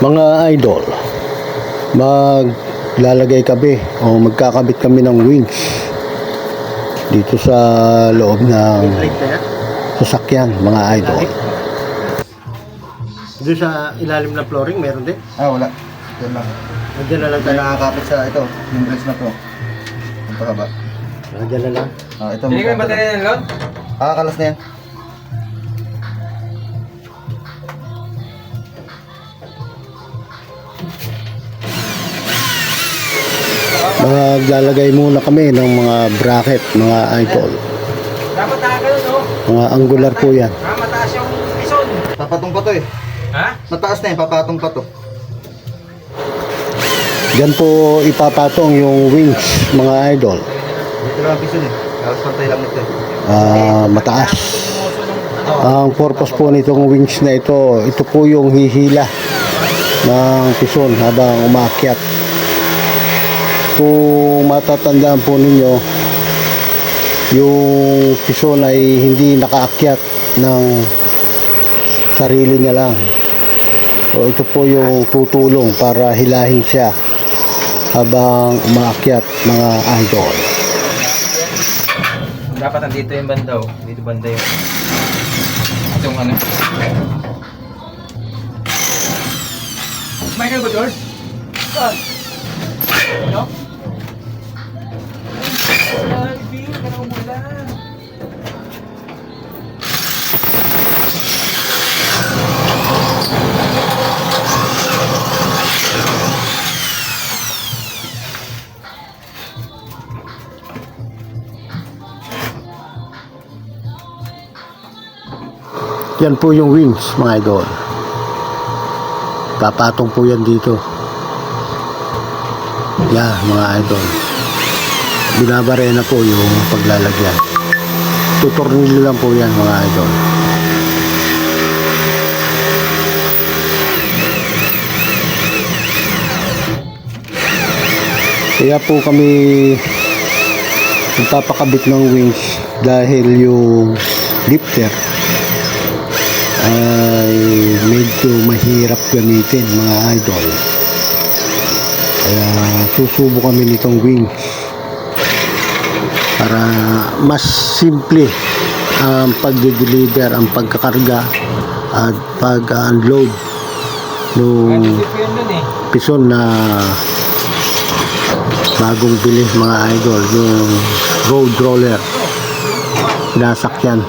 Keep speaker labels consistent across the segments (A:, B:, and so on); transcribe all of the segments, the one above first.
A: Mga idol, maglalagay kami o magkakabit kami ng wings dito sa loob ng sasakyan, mga idol. Doon sa ilalim ng flooring, meron din?
B: Wala. Diyan lang.
A: Diyan na lang tayo.
B: Nakakapit sa ito, yung dress na to. Ang pakaba.
A: Diyan na lang.
B: Ito
C: Hindi ko yung baterya ng load?
B: Kalas na yan.
A: Maglalagay muna kami ng mga bracket, mga idol.
C: Dapat nakagano, no?
A: Mga angular po yan.
C: Mataas yung pison.
B: Papatong pa to eh.
C: Ha?
B: Mataas na yan, papatong pa to.
A: Diyan po ipapatong yung wings, mga idol.
B: Dito lang ang piso eh. Kalas pantay lang ito eh.
A: Mataas. Ang purpose po nitong wings na ito po yung hihila ng pison habang umaakyat. Kung matatandaan po ninyo, yung pison ay hindi nakaakyat ng sarili niya lang. So ito po yung tutulong para hilahin siya habang umaakyat, mga idol.
C: Dapat nandito yung banda, oh. Dito banda yung... Itong ano. Michael ba, George? Ano? Alvin, kanang mula.
A: Yan po yung wings, mga idol. Papatong po yan dito. Yan, mga idol. Binabare na po yung paglalagyan. Tutornilyo lang po yan, mga idol. Kaya po kami nagpapakabit ng wings dahil yung lifter ay medyo mahirap gamitin, mga idol. Kaya susubo kami nitong wings para mas simple ang pagde-deliver, ang pagkakarga at pag-unload ng pison na bagong bili, mga idol, yung road roller sinasakyan,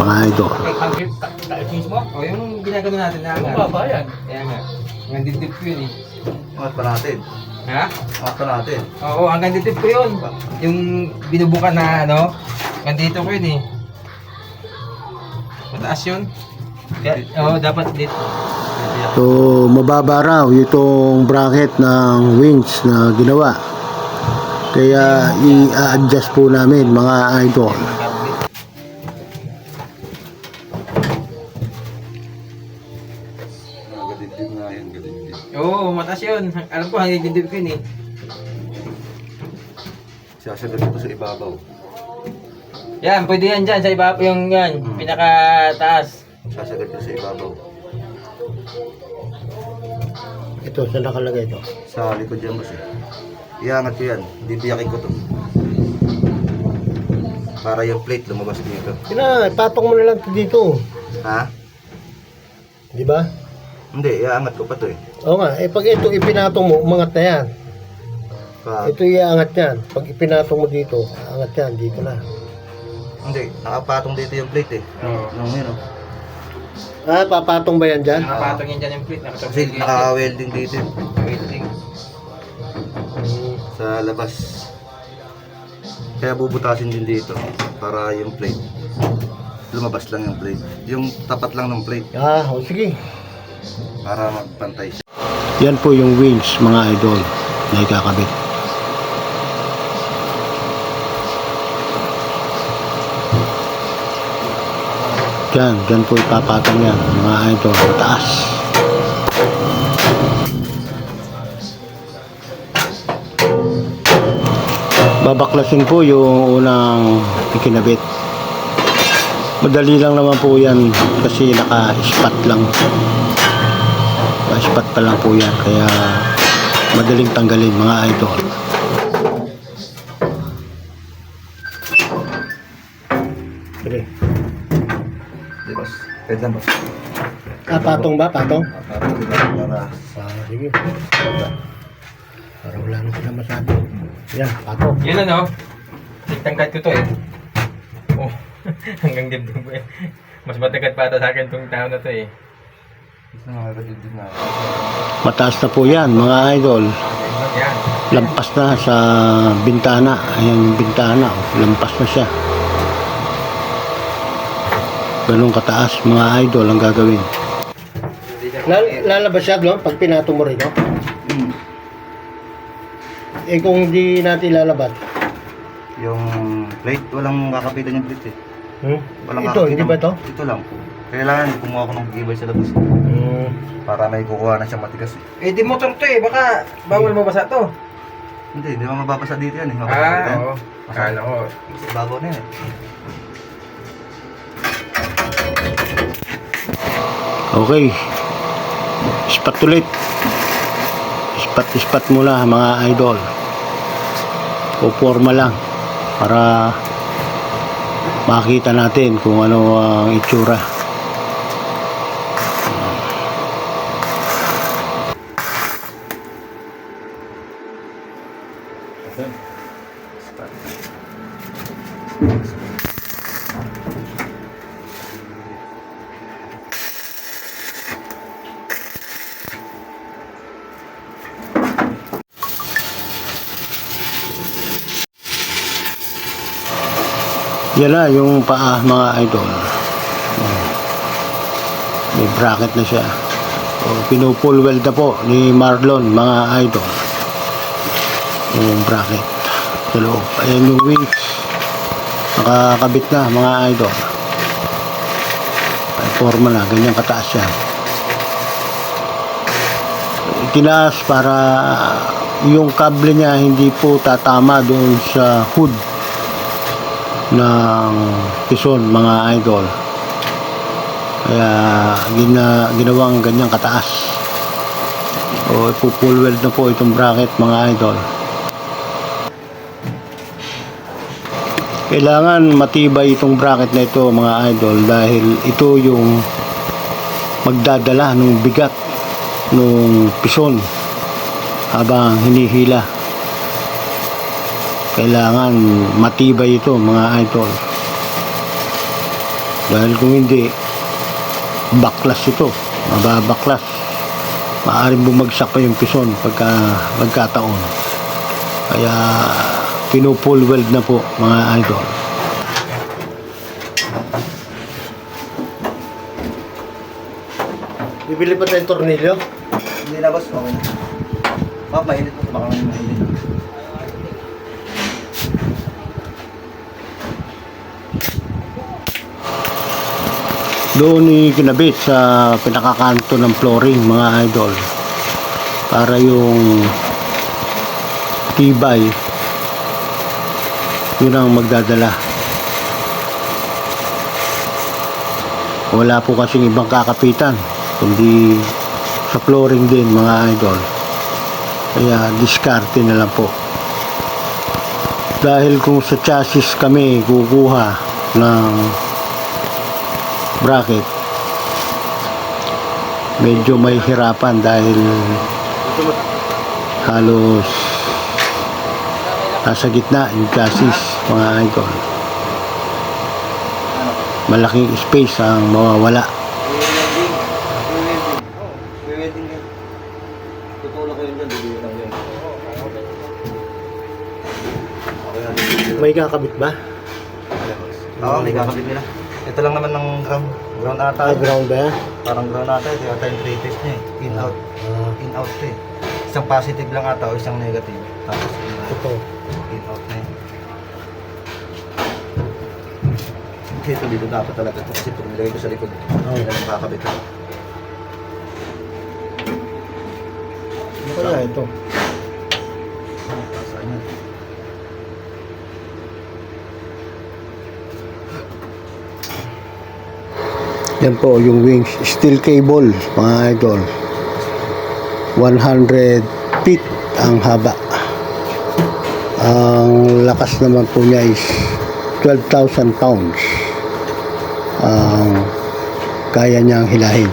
A: mga idol.
C: Mismo? O yung ginagano natin na angat. Baba yan. Kaya nga. Hanggang dip ko yun eh.
B: Angat pa natin.
C: Ha?
B: Angat pa natin.
C: Oo, hanggang dip ko yun. Yung binubukan na ano. Hanggang dito ko yun eh. Mataas yun. Oo, dapat dito.
A: So mababa raw itong bracket ng wings na ginawa. Kaya i-adjust po namin, mga idol.
C: Oo, mataas yun. Alam ko, hanggang dip ko yun eh.
B: Sasagad ito sa ibabaw.
C: Yan, pwede yan dyan. Sa iba yung yan, pinakataas.
B: Sasagad ito sa ibabaw.
A: Ito, saan nakalagay ito?
B: Sa likod dyan boss eh. Iangat ko yan. Bibiyakin ko to. Para yung plate lumabas dito.
A: Patong mo na lang dito.
B: Ha?
A: Di ba?
B: Hindi, iangat ko pa to eh.
A: Oo nga, pag ito ipinatong mo, umangat na yan.
B: Pa,
A: Ito iaangat yan. Pag ipinatong mo dito, aangat yan, dito na.
B: hindi, nakapatong dito yung plate eh.
C: Oo.
B: Nung yun oh.
A: Papatong ba yan dyan?
C: Nakapatong yan dyan yung plate.
B: Kasi naka-welding dito eh.
C: Welding.
B: Sa labas. Kaya bubutasin din dito para yung plate lumabas lang yung plate. Yung tapat lang ng plate
A: Sige.
B: para magpantay siya.
A: Yan po yung wings, mga idol, na ikakabit. Yan po ipapatong yan, mga idol, mataas. Babaklasin po yung unang ikinabit. Madali lang naman po yan kasi naka-spot lang. Pa-spot pa lang po yan. Kaya madaling tanggalin mga idol. Sige.
B: Di boss. Pwede lang boss.
A: Patong ba? Patong?
B: Para di ba? Para
A: Sige. Para wala nang sila masabi. Yan, patong.
C: Yun ano, tangkat ko to eh. Oh, hanggang dibdib ko eh. Mas matagat pa ata sa akin tong tao na to eh.
B: gusto nga din na.
A: Mataas na po yan mga idol.
C: Yan.
A: Lampas na sa bintana. Ayan yung bintana. Lampas na siya. Ganun kataas mga idol ang gagawin. Lalabas siya doon pag pinato mo rin, no? Eh kung hindi natin lalabas.
B: Yung plate, walang kakapitan yung plate eh. Walang
A: Ito, hindi ba ito?
B: Ito lang. Kailangan kumuha ko ng gibay sa labas. Para may kukuha na siya matigas eh.
C: Eh di motor to eh, baka bawal mabasa to.
B: Hindi mo mababasa dito yan eh. Mababasa dito yan.
C: Oo. Akala ko.
B: Bago na yan eh.
A: Okay. Ispat ulit. Ispat muna mga idol. O forma lang. Para makita natin kung ano ang itsura. Yan na yung paa mga idol. May bracket na siya. So, pinupull weld na po ni Marlon mga idol. Yung bracket sa loob. Ayan yung wings. Nakakabit na mga idol. Ay forma na. Ganyan kataas siya. Itinaas para yung kable niya hindi po tatama doon sa hood ng pison mga idol. Kaya ginawang ganyang kataas. O ipupull weld na po itong bracket mga idol. Kailangan matibay itong bracket na ito mga idol dahil ito yung magdadala ng bigat ng pison habang hinihila. Kailangan matibay ito mga idol. Dahil kung hindi, baklas ito. Mababaklas. Maaaring bumagsak pa yung pison pagka magkataon. Kaya pinupull weld na po mga idol. Bibili pa tayong tornilyo?
B: Hindi na boss, okay na. Mainit mo, baka mainit.
A: Doon ikinabit sa pinakakanto ng flooring mga idol para yung tibay yun ang magdadala. Wala po kasing ibang kakapitan kundi sa flooring din mga idol, kaya diskarte na lang po. Dahil kung sa chassis kami kukuha ng bracket, medyo may hirapan dahil halos nasa gitna yung chassis mga idol. Malaking space ang mawawala. May kakabit ba?
B: Oo, may kakabit nila. Ito lang naman ng ground ata.
A: Ground ba yan?
B: Parang ground ata. Ito yata yung 3 phase niya eh. In out. In out to eh. Isang positive lang ata o isang negative. Tapos
A: Ito.
B: in out na yun. Ito dito dapat talaga ito kasi pag nilagay ko sa likod. Hindi na lang kakabit ito.
A: Ano kaya ito?
B: Saan yan?
A: Yan po yung wings. Steel cable mga idol. 100 feet ang haba. Ang lakas naman po niya is 12,000 pounds ang kaya niyang hilahin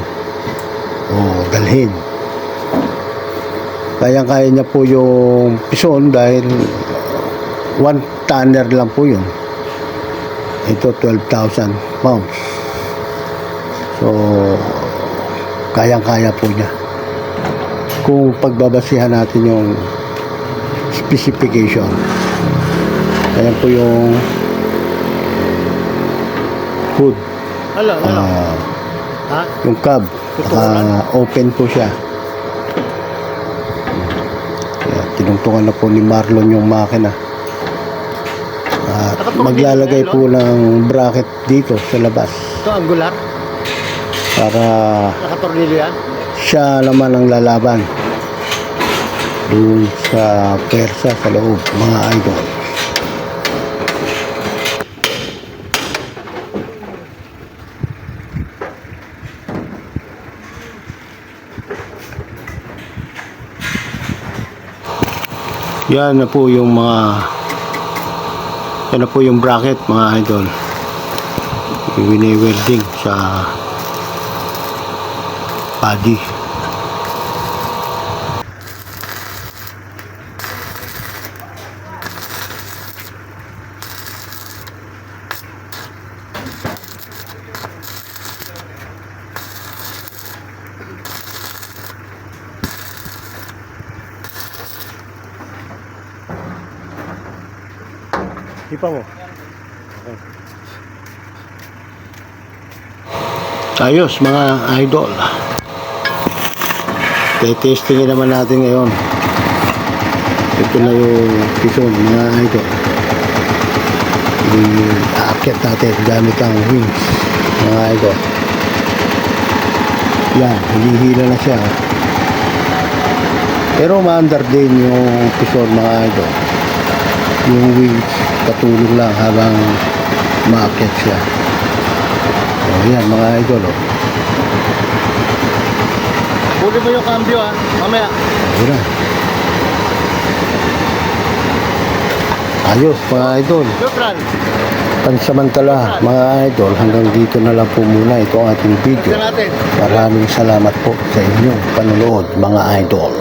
A: o dalhin. Kaya niya po yung pison dahil 1 tonner lang po yun. Ito 12,000 pounds. So kaya po niya kung pagbabasihan natin yung specification. Ayan po yung hood. Yung cab open po siya. Kaya tinungtungan na po ni Marlon yung makina. At maglalagay po ng bracket dito sa labas
D: Ito, angular.
A: para
D: Nakatornilyo yan.
A: siya naman ang lalaban dun sa pwersa sa loob, mga idol. Yan na po yung bracket, mga idol. Wini-welding sa body. Ipa mo. Ayos mga idol. Testingin naman natin ngayon. Ito na yung pison mga idol. I-aakyat natin gamit ang wings mga idol. Yan, hinihila na siya. Pero maandar din yung pison mga idol. Yung wings patulong lang habang maakyat siya. O yan mga idol.
D: Huli mo yung cambio mamaya.
A: Ayun. Ayos mga idol.
D: Neutral.
A: Pansamantala mga idol, hanggang dito na lang po muna ito ang ating video.
D: Tignan natin.
A: Maraming salamat po sa inyong panonood mga idol.